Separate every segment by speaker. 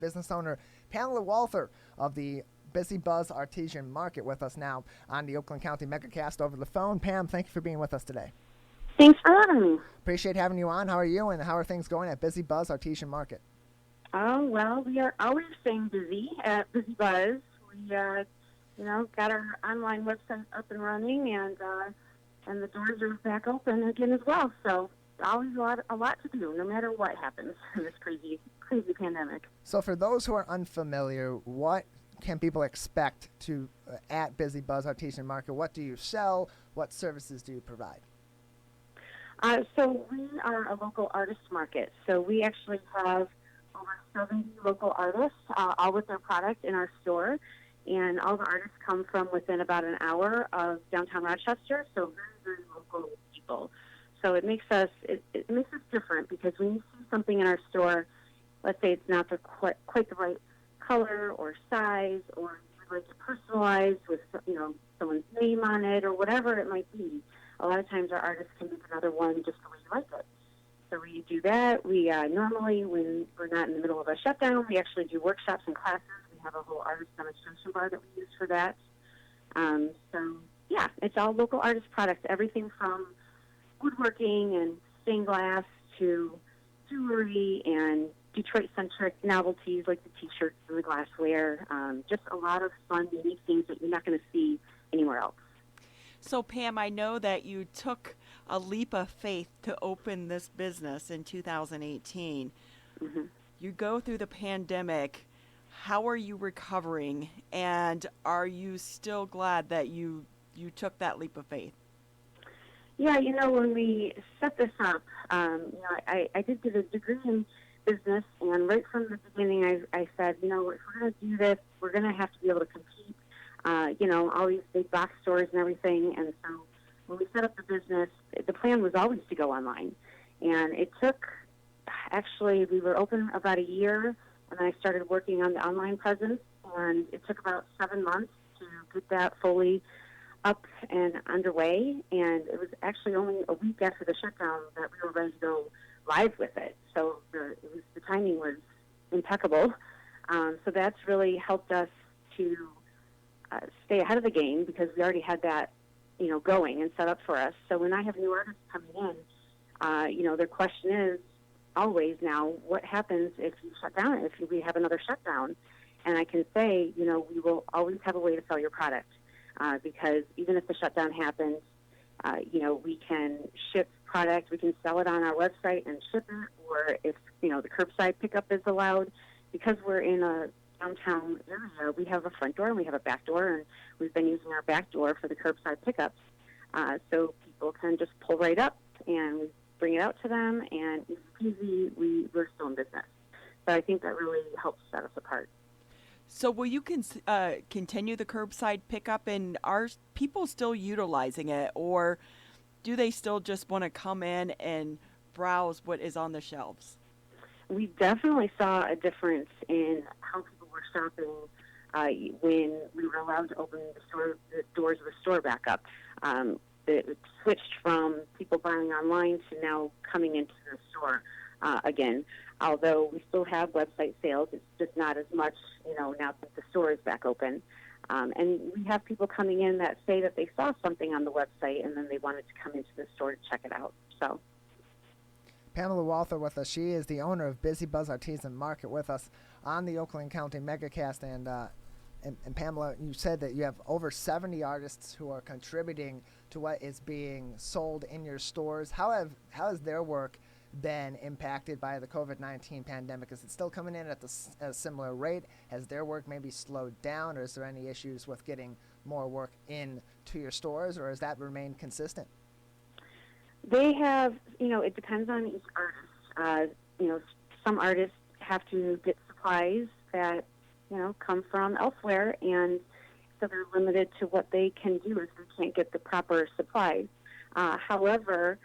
Speaker 1: business owner Pamela Walther of the Bizzy Buzz Artisan Market with us now on the Oakland County MegaCast over the phone. Pam, thank you for being with us today.
Speaker 2: Thanks for having me.
Speaker 1: Appreciate having you on. How are you, and how are things going at Bizzy Buzz Artisan Market?
Speaker 2: Oh, well, we are always staying busy at Bizzy Buzz. We, got our online website up and running, and the doors are back open again as well. So always a lot to do, no matter what happens in this crazy pandemic.
Speaker 1: So for those who are unfamiliar, what can people expect at Bizzy Buzz Artisan Market? What do you sell? What services do you provide?
Speaker 2: So we are a local artist market. So we actually have over 70 local artists, all with their product in our store. And all the artists come from within about an hour of downtown Rochester, so very, very local people. So it makes us different, because when you see something in our store, let's say it's not quite the right color or size, or you'd like it personalized with someone's name on it or whatever it might be. A lot of times our artists can make another one just the way you like it. So we do that. We normally, when we're not in the middle of a shutdown, we actually do workshops and classes. We have a whole artist demonstration bar that we use for that. It's all local artist products, everything from woodworking and stained glass to jewelry and Detroit-centric novelties like the T-shirts and the glassware. Just a lot of fun, unique things that you're not going to see anywhere else.
Speaker 3: So, Pam, I know that you took a leap of faith to open this business in 2018.
Speaker 2: Mm-hmm.
Speaker 3: You go through the pandemic. How are you recovering? And are you still glad that you took that leap of faith?
Speaker 2: Yeah, when we set this up, I did get a degree in business, and right from the beginning I said, if we're going to do this, we're going to have to be able to compete. All these big box stores and everything. And so when we set up the business, the plan was always to go online. And it took, we were open about a year, and then I started working on the online presence, and it took about 7 months to get that fully up and underway. And it was actually only a week after the shutdown that we were ready to go live with it. So the timing was impeccable. So that's really helped us to stay ahead of the game, because we already had that, going and set up for us. So when I have new artists coming in, their question is always now, what happens if you shut down, if we have another shutdown? And I can say, we will always have a way to sell your product, because even if the shutdown happens, we can ship product, we can sell it on our website and ship it, or if, the curbside pickup is allowed, because we're in a downtown area, we have a front door and we have a back door, and we've been using our back door for the curbside pickups. So people can just pull right up and we bring it out to them, and it's easy. We're still in business. So I think that really helps set us apart.
Speaker 3: So will you continue the curbside pickup, and are people still utilizing it, or do they still just want to come in and browse what is on the shelves?
Speaker 2: We definitely saw a difference in how people were shopping when we were allowed to open the doors of the store back up. It switched from people buying online to now coming into the store again. Although we still have website sales, it's just not as much, now that the store is back open. And we have people coming in that say that they saw something on the website and then they wanted to come into the store to check it out. So.
Speaker 1: Pamela Walther with us. She is the owner of Bizzy Buzz Artisan Market with us on the Oakland County MegaCast. And Pamela, you said that you have over 70 artists who are contributing to what is being sold in your stores. How has their work been impacted by the COVID-19 pandemic? Is it still coming in at a similar rate? Has their work maybe slowed down, or is there any issues with getting more work in to your stores, or has that remained consistent?
Speaker 2: They have, it depends on each artist. Some artists have to get supplies that, come from elsewhere, and so they're limited to what they can do if they can't get the proper supplies. However,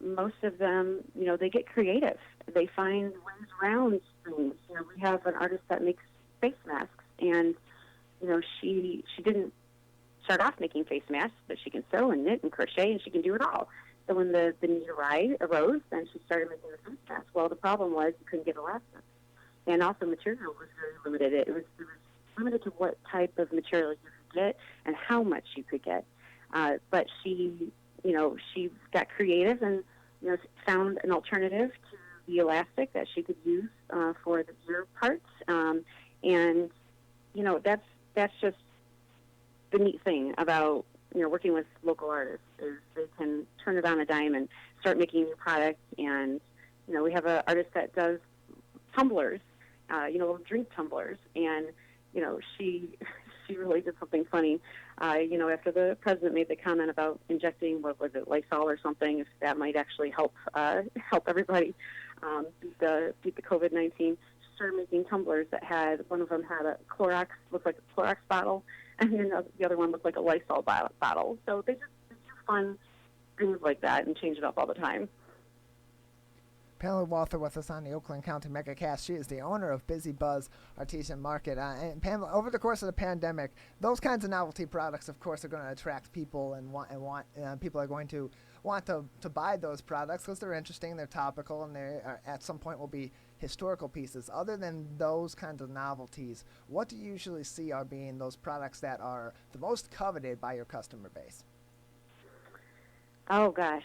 Speaker 2: most of them, they get creative. They find ways around things. We have an artist that makes face masks, and, she didn't start off making face masks, but she can sew and knit and crochet, and she can do it all. So when the need arose, then she started making the face mask. Well, the problem was you couldn't get elastic. and also material was very limited. It was limited to what type of material you could get and how much you could get. But she got creative and found an alternative to the elastic that she could use for the ear parts. And that's just the neat thing about working with local artists is they can turn it on a dime and start making new products. And we have an artist that does tumblers, little drink tumblers, and she really did something funny. After the president made the comment about injecting, what was it, Lysol or something, if that might actually help everybody beat the COVID-19. She started making tumblers that had, one of them had a Clorox, looked like a Clorox bottle, and then the other one looked like a Lysol bottle. So they do fun things like that and change it up all the time.
Speaker 1: Pamela Walther with us on the Oakland County MegaCast. She is the owner of Bizzy Buzz Artisan Market. And Pamela, over the course of the pandemic, those kinds of novelty products, of course, are going to attract people and people are going to want to buy those products because they're interesting, they're topical, and they at some point will be historical pieces. Other than those kinds of novelties, what do you usually see are being those products that are the most coveted by your customer base?
Speaker 2: Oh gosh.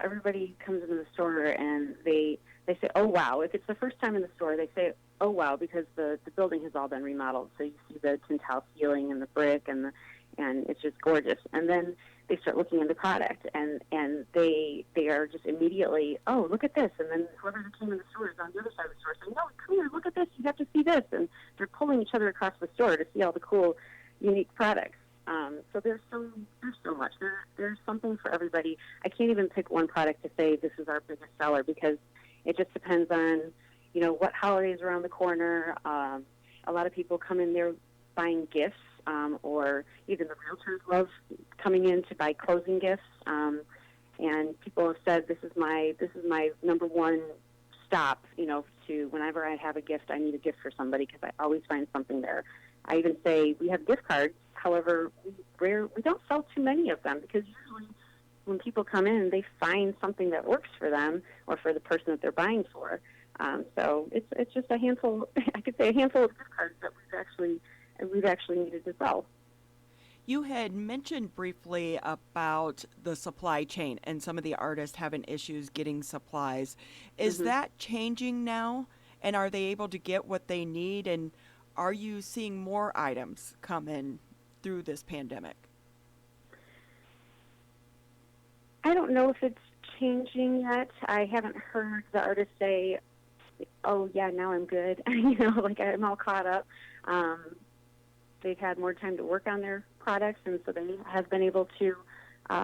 Speaker 2: Everybody comes into the store and they say, oh, wow. If it's the first time in the store, they say, oh, wow, because the building has all been remodeled. So you see the tin tile ceiling and the brick and it's just gorgeous. And then they start looking into product and they are just immediately, oh, look at this. And then whoever came in the store is on the other side of the store saying, no, come here, look at this. You have to see this. And they're pulling each other across the store to see all the cool, unique products. So there's so much. There's something for everybody. I can't even pick one product to say this is our biggest seller because it just depends on, what holidays are around the corner. A lot of people come in there buying gifts, or even the realtors love coming in to buy closing gifts. And people have said this is my number one stop. To whenever I have a gift, I need a gift for somebody because I always find something there. I even say we have gift cards. However, we don't sell too many of them because usually when people come in, they find something that works for them or for the person that they're buying for. So it's just a handful. I could say a handful of gift cards that we've actually needed to sell.
Speaker 3: You had mentioned briefly about the supply chain and some of the artists having issues getting supplies. Is that changing now? And are they able to get what they need? And are you seeing more items come in through this pandemic?
Speaker 2: I don't know if it's changing yet. I haven't heard the artists say, oh, yeah, now I'm good. Like I'm all caught up. They've had more time to work on their products, and so they have been able to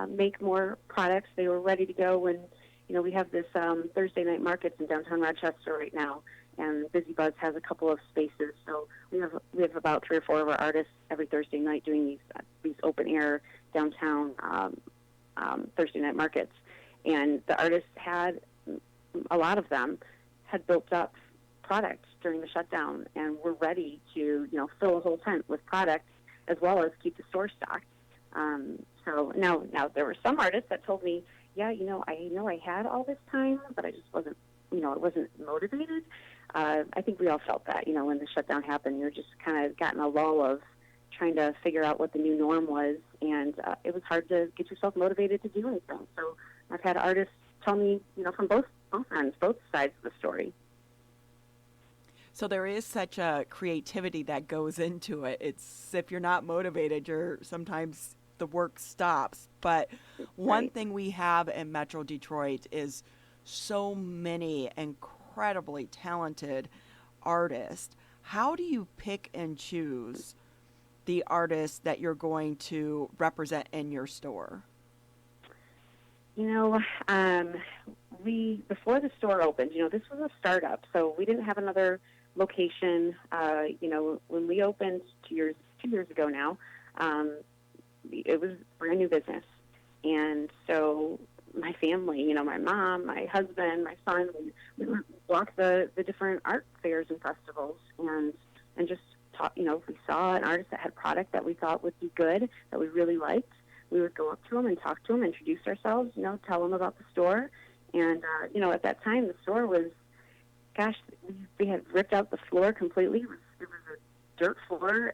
Speaker 2: make more products. They were ready to go when, we have this Thursday night markets in downtown Rochester right now, and Bizzy Buzz has a couple of spaces. So we have about 3 or 4 of our artists every Thursday night doing these open air downtown Thursday night markets. And the artists had, a lot of them had built up product during the shutdown and were ready to, fill a whole tent with product as well as keep the store stocked. So now there were some artists that told me, yeah, I had all this time, but I just wasn't, I wasn't motivated. I think we all felt that, when the shutdown happened, you're just kind of got in a lull of trying to figure out what the new norm was, and it was hard to get yourself motivated to do anything. So I've had artists tell me, from both ends, both sides of the story.
Speaker 3: So there is such a creativity that goes into it. It's if you're not motivated, sometimes the work stops. But one thing we have in Metro Detroit is so many incredibly talented artists. How do you pick and choose the artists that you're going to represent in your store? Before the store opened, this was a startup, so we didn't have another location. When we opened 2 years ago now, it was brand new business. And so my family, my mom, my husband, my son, we would walk the different art fairs and festivals and just talk, if we saw an artist that had product that we thought would be good, that we really liked, we would go up to them and talk to them, introduce ourselves, tell them about the store. And, at that time, the store was,
Speaker 2: gosh, we had ripped out the floor completely. It was a dirt floor.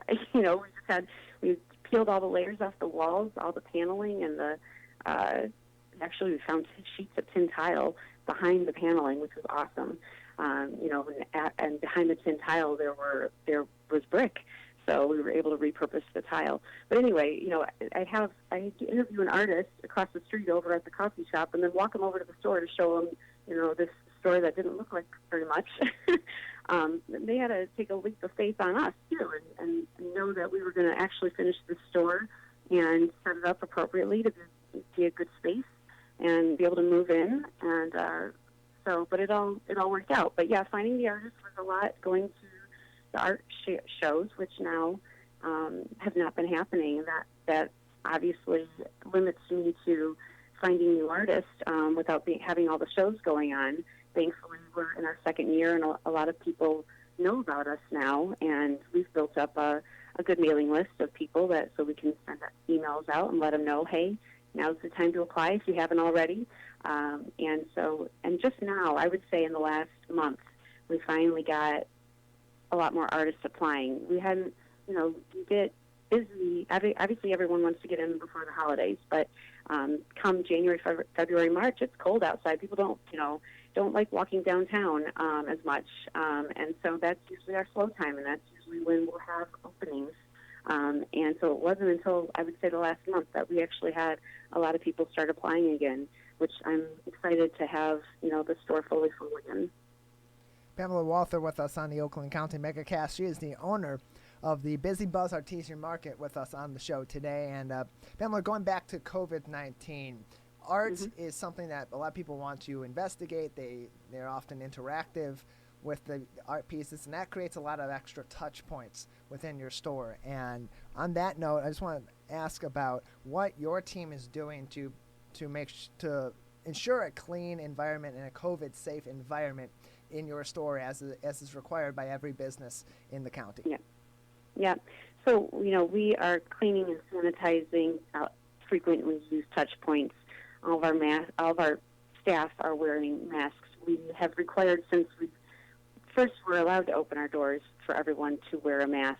Speaker 2: We peeled all the layers off the walls, all the paneling, and actually we found sheets of tin tile behind the paneling, which was awesome. And behind the tin tile there was brick, so we were able to repurpose the tile. But anyway, I had to interview an artist across the street over at the coffee shop, and then walk him over to the store to show him, this store that didn't look like very much. They had to take a leap of faith on us too, and know that we were going to actually finish the store and set it up appropriately to be a good space and be able to move in. And but it all worked out. But yeah, finding the artist was a lot. Going to the art shows, which now have not been happening. That obviously limits me to finding new artists without having all the shows going on. Thankfully, we're in our second year, and a lot of people know about us now, and we've built up a good mailing list of people so we can send emails out and let them know, hey, now's the time to apply if you haven't already. And just now, I would say in the last month, we finally got a lot more artists applying. We hadn't, you get busy. Obviously, everyone wants to get in before the holidays, but come January, February, March, it's cold outside. People don't like walking downtown as much, and so that's usually our slow time, and that's usually when we'll have openings. And so it wasn't until, I would say, the last month that we actually had a lot of people start applying again, which I'm excited to have, the store fully full again.
Speaker 1: Pamela Walther with us on the Oakland County MegaCast. She is the owner of the Bizzy Buzz Artisan Market with us on the show today. And Pamela, going back to COVID-19, art is something that a lot of people want to investigate. They're often interactive with the art pieces, and that creates a lot of extra touch points within your store. And on that note, I just want to ask about what your team is doing to ensure a clean environment and a COVID-safe environment in your store, as is required by every business in the county.
Speaker 2: Yeah. So we are cleaning and sanitizing frequently used touch points. All of our staff are wearing masks. We have required, since we first were allowed to open our doors, for everyone to wear a mask.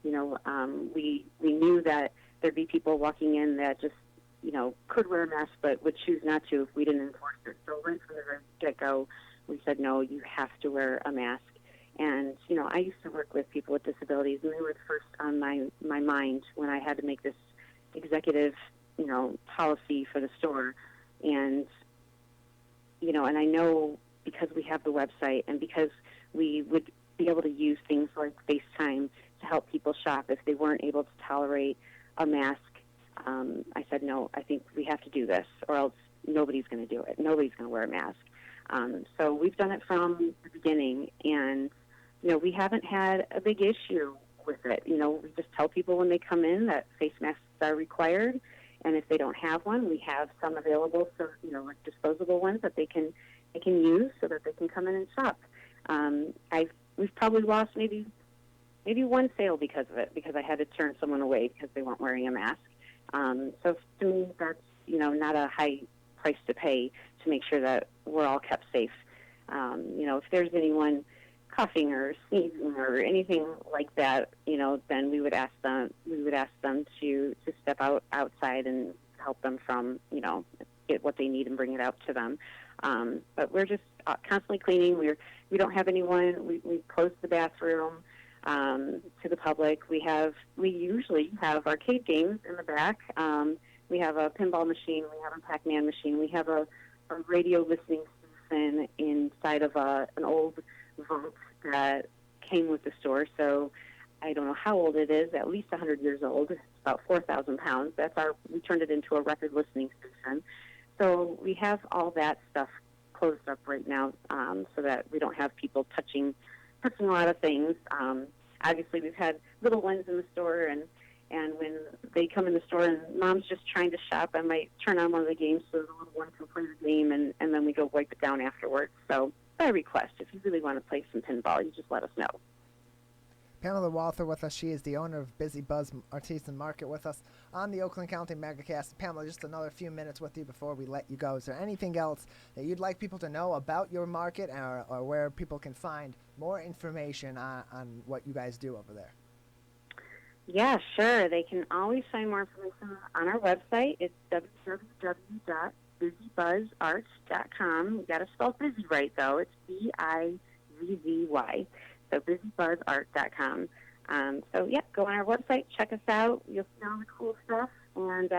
Speaker 2: We knew that there'd be people walking in that just could wear a mask but would choose not to if we didn't enforce it. So right from the very get-go, we said, no, you have to wear a mask. And, I used to work with people with disabilities, and they were first on my mind when I had to make this executive, policy for the store. And, and I know, because we have the website and because we would be able to use things like FaceTime to help people shop if they weren't able to tolerate a mask, I said, no, I think we have to do this, or else nobody's going to do it. Nobody's going to wear a mask. So we've done it from the beginning, and, we haven't had a big issue with it. We just tell people when they come in that face masks are required, and if they don't have one, we have some available, so, like disposable ones that they can use so that they can come in and shop. We've probably lost maybe one sale because of it, because I had to turn someone away because they weren't wearing a mask. So to me, that's, not a high price to pay to make sure that we're all kept safe. If there's anyone coughing or sneezing or anything like that, then we would ask them to step outside and help them from, get what they need and bring it out to them. But we're just constantly cleaning. We don't have anyone. We close the bathroom to the public. We usually have arcade games in the back. We have a pinball machine. We have a Pac-Man machine. We have a radio listening station inside of an old vault that came with the store. So I don't know how old it is, at least 100 years old. It's about 4,000 pounds. We turned it into a record listening station. So we have all that stuff closed up right now, so that we don't have people touching a lot of things. Obviously, we've had little ones in the store, and when they come in the store and mom's just trying to shop, I might turn on one of the games so the little one can play the game, and then we go wipe it down afterwards. So by request, if you really want to play some pinball, you just let us know.
Speaker 1: Pamela Walther with us. She is the owner of Bizzy Buzz Artisan Market with us on the Oakland County MegaCast. Pamela, just another few minutes with you before we let you go. Is there anything else that you'd like people to know about your market, or where people can find more information on what you guys do over there?
Speaker 2: Yeah, sure. They can always find more information on our website. It's www.bizzybuzzart.com. You got to spell busy right, though. It's Bizzy. So bizzybuzzart.com. So yeah, go on our website, check us out. You'll see all the cool stuff, and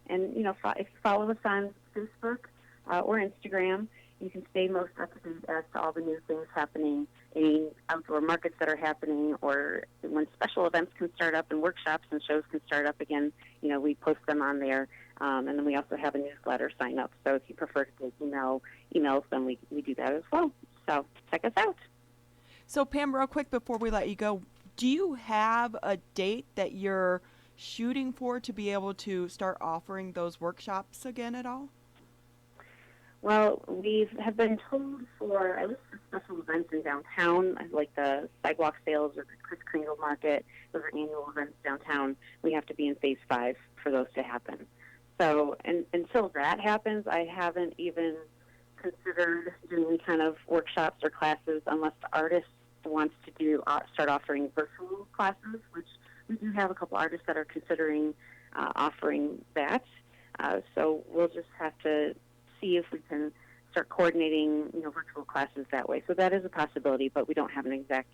Speaker 2: if you follow us on Facebook or Instagram, you can stay most up to date as to all the new things happening, any outdoor markets that are happening, or when special events can start up and workshops and shows can start up again. We post them on there, and then we also have a newsletter sign up. So if you prefer to take emails, then we do that as well. So check us out.
Speaker 3: So Pam, real quick before we let you go, do you have a date that you're shooting for to be able to start offering those workshops again at all?
Speaker 2: Well, we have been told for at least for special events in downtown, like the sidewalk sales or the Chris Kringle Market, those are annual events downtown. We have to be in phase 5 for those to happen. So until that happens, I haven't even considered doing any kind of workshops or classes unless the artist wants to start offering virtual classes, which we do have a couple artists that are considering offering that. So we'll just have to see if we can start coordinating, virtual classes that way. So that is a possibility, but we don't have an exact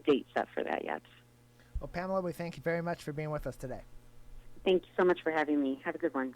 Speaker 2: date set for that yet.
Speaker 1: Well, Pamela, we thank you very much for being with us today.
Speaker 2: Thank you so much for having me. Have a good one.